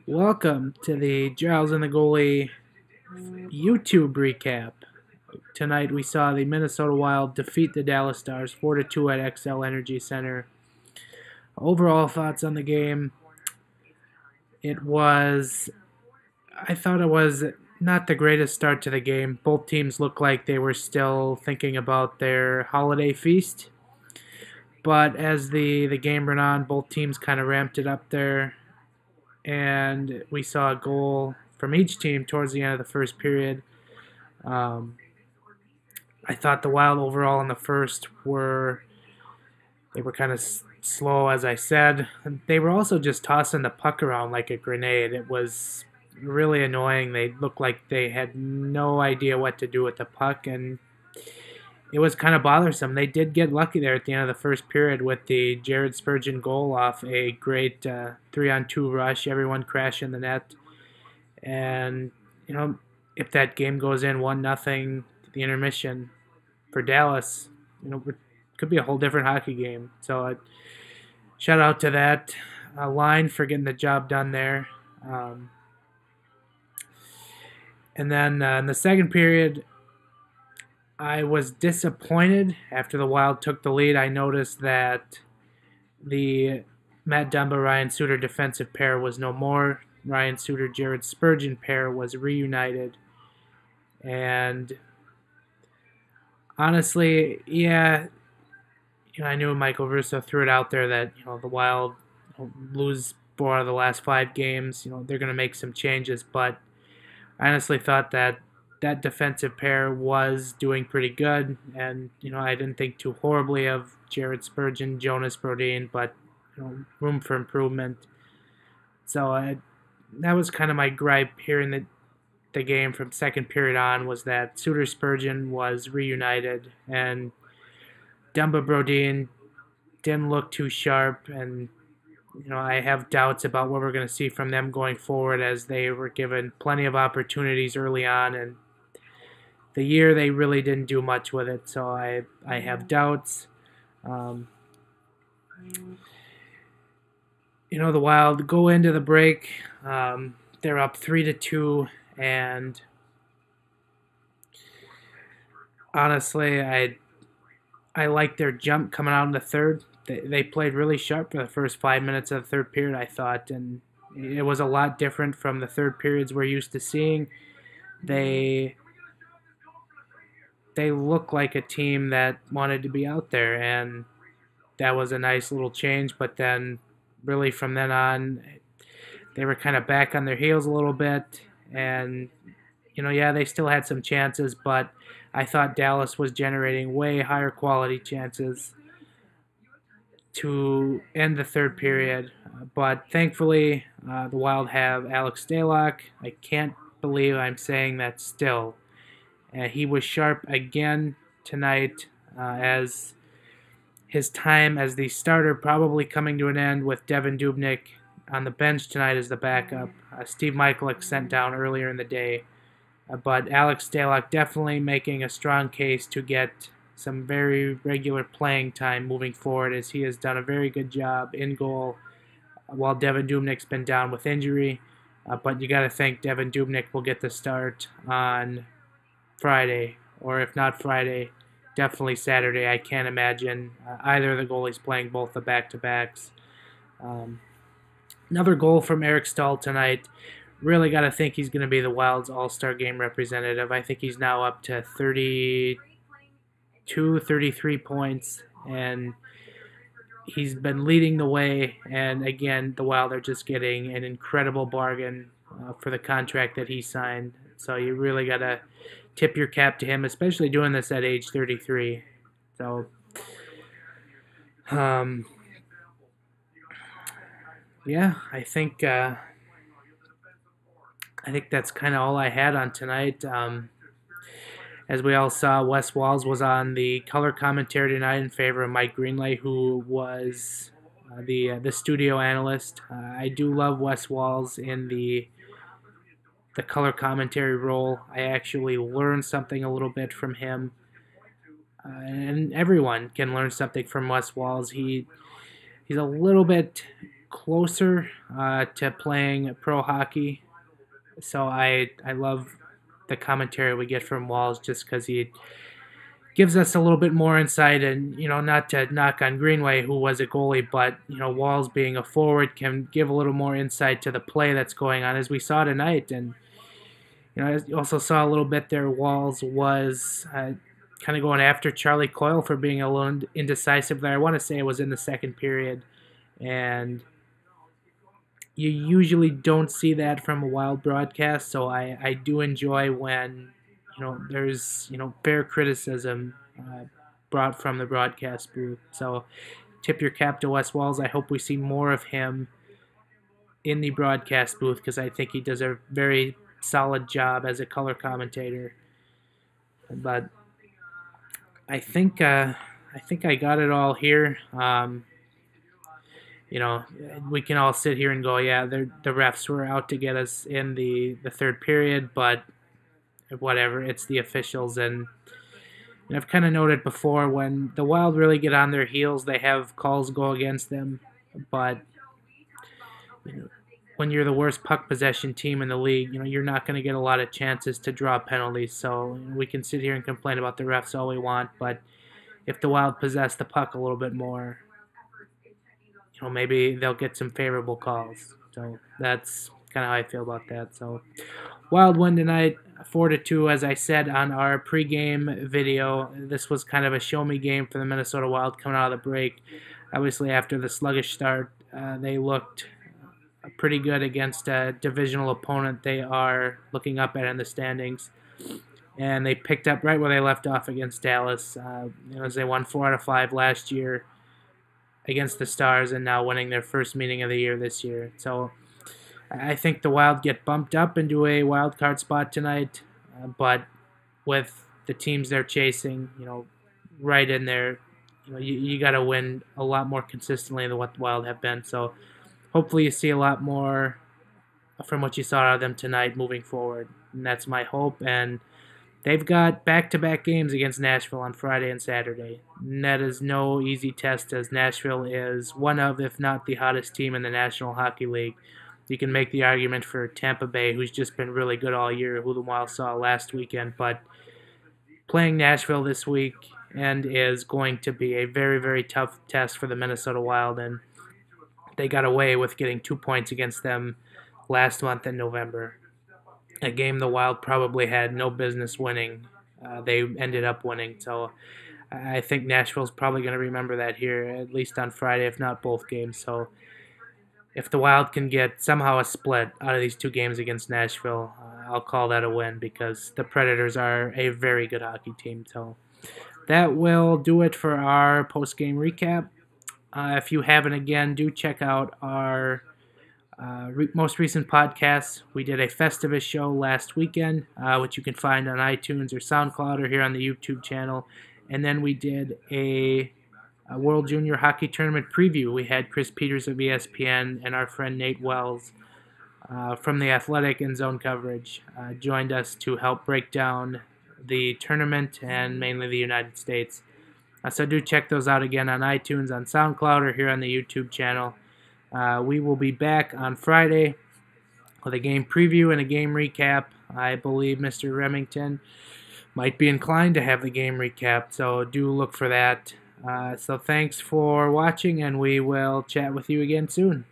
Welcome to the Giles and the Goalie YouTube recap. Tonight we saw the Minnesota Wild defeat the Dallas Stars 4-2 at XL Energy Center. Overall thoughts on the game. I thought it was not the greatest start to the game. Both teams looked like they were still thinking about their holiday feast. But as the game went on, both teams kind of ramped it up there. And we saw a goal from each team towards the end of the first period. I thought the Wild overall in the first were kind of slow, as I said. They were also just tossing the puck around like a grenade. It was really annoying. They looked like they had no idea what to do with the puck, and it was kind of bothersome. They did get lucky there at the end of the first period with the Jared Spurgeon goal off a great 3-on-2 rush. Everyone crashed in the net, and if that game goes in 1-0, the intermission for Dallas, it could be a whole different hockey game. So shout out to that line for getting the job done there. And then in the second period, I was disappointed after the Wild took the lead. I noticed that the Matt Dumba Ryan Suter defensive pair was no more. Ryan Suter Jared Spurgeon pair was reunited, and honestly, yeah, I knew Michael Russo threw it out there that the Wild lose 4 out of the last 5 games. They're going to make some changes, but I honestly thought that defensive pair was doing pretty good, and I didn't think too horribly of Jared Spurgeon, Jonas Brodin, but room for improvement. So that was kind of my gripe here in the game from second period on, was that Suter Spurgeon was reunited, and Dumba Brodin didn't look too sharp, and I have doubts about what we're going to see from them going forward, as they were given plenty of opportunities early on, and the year they really didn't do much with it, so I have doubts. The Wild go into the break. They're up 3-2, and honestly, I like their jump coming out in the third. They played really sharp for the first 5 minutes of the third period, I thought, and it was a lot different from the third periods we're used to seeing. They look like a team that wanted to be out there, and that was a nice little change. But then, really from then on, they were kind of back on their heels a little bit, and they still had some chances, but I thought Dallas was generating way higher quality chances to end the third period. But thankfully, the Wild have Alex Stalock. I can't believe I'm saying that still. He was sharp again tonight, as his time as the starter probably coming to an end with Devin Dubnyk on the bench tonight as the backup. Steve Michaelick sent down earlier in the day. But Alex Stalock definitely making a strong case to get some very regular playing time moving forward, as he has done a very good job in goal while Devin Dubnyk's been down with injury. But you got to think Devin Dubnyk will get the start on Friday, or if not Friday, definitely Saturday. I can't imagine either of the goalies playing both the back-to-backs. Another goal from Eric Stahl tonight. Really got to think he's going to be the Wild's All-Star Game representative. I think he's now up to 32, 33 points, and he's been leading the way. And again, the Wild are just getting an incredible bargain for the contract that he signed. So you really got to tip your cap to him, especially doing this at age 33. So, yeah, I think that's kind of all I had on tonight. As we all saw, Wes Walz was on the color commentary tonight in favor of Mike Greenlay, who was the studio analyst. I do love Wes Walz in the color commentary role. I actually learned something a little bit from him, and everyone can learn something from Wes Walz. He's a little bit closer to playing pro hockey. So I love the commentary we get from Walls just because he gives us a little bit more insight. And not to knock on Greenway, who was a goalie, but Walls being a forward can give a little more insight to the play that's going on, as we saw tonight. And you also saw a little bit there. Walls was kind of going after Charlie Coyle for being a little indecisive there. I want to say it was in the second period, and you usually don't see that from a Wild broadcast. So I do enjoy when there's fair criticism brought from the broadcast booth. So tip your cap to Wes Walls. I hope we see more of him in the broadcast booth because I think he does a very solid job as a color commentator. But I think I got it all here. We can all sit here and go, yeah, the refs were out to get us in the third period, but whatever, it's the officials. And I've kind of noted before, when the Wild really get on their heels, they have calls go against them. But when you're the worst puck possession team in the league, you're not going to get a lot of chances to draw penalties. So we can sit here and complain about the refs all we want, but if the Wild possess the puck a little bit more, maybe they'll get some favorable calls. So that's kind of how I feel about that. So Wild win tonight, 4-2, as I said on our pregame video. This was kind of a show-me game for the Minnesota Wild coming out of the break. Obviously, after the sluggish start, they looked pretty good against a divisional opponent they are looking up at in the standings. And they picked up right where they left off against Dallas, as they won 4 out of 5 last year against the Stars, and now winning their first meeting of the year this year. So I think the Wild get bumped up into a wild card spot tonight, but with the teams they're chasing, right in there, you got to win a lot more consistently than what the Wild have been. So hopefully you see a lot more from what you saw out of them tonight moving forward, and that's my hope. And they've got back-to-back games against Nashville on Friday and Saturday. And that is no easy test, as Nashville is one of, if not the hottest team in the National Hockey League. You can make the argument for Tampa Bay, who's just been really good all year, who the Wild saw last weekend. But playing Nashville this week and is going to be a very, very tough test for the Minnesota Wild. And they got away with getting 2 points against them last month in November. A game the Wild probably had no business winning. They ended up winning. So I think Nashville's probably going to remember that here, at least on Friday, if not both games. So if the Wild can get somehow a split out of these 2 games against Nashville, I'll call that a win, because the Predators are a very good hockey team. So that will do it for our post-game recap. If you haven't, again, do check out our most recent podcast. We did a Festivus show last weekend, which you can find on iTunes or SoundCloud or here on the YouTube channel. And then we did a World Junior Hockey Tournament preview. We had Chris Peters of ESPN and our friend Nate Wells from The Athletic and Zone Coverage joined us to help break down the tournament and mainly the United States. So do check those out again on iTunes, on SoundCloud, or here on the YouTube channel. We will be back on Friday with a game preview and a game recap. I believe Mr. Remington might be inclined to have the game recap, so do look for that. So thanks for watching, and we will chat with you again soon.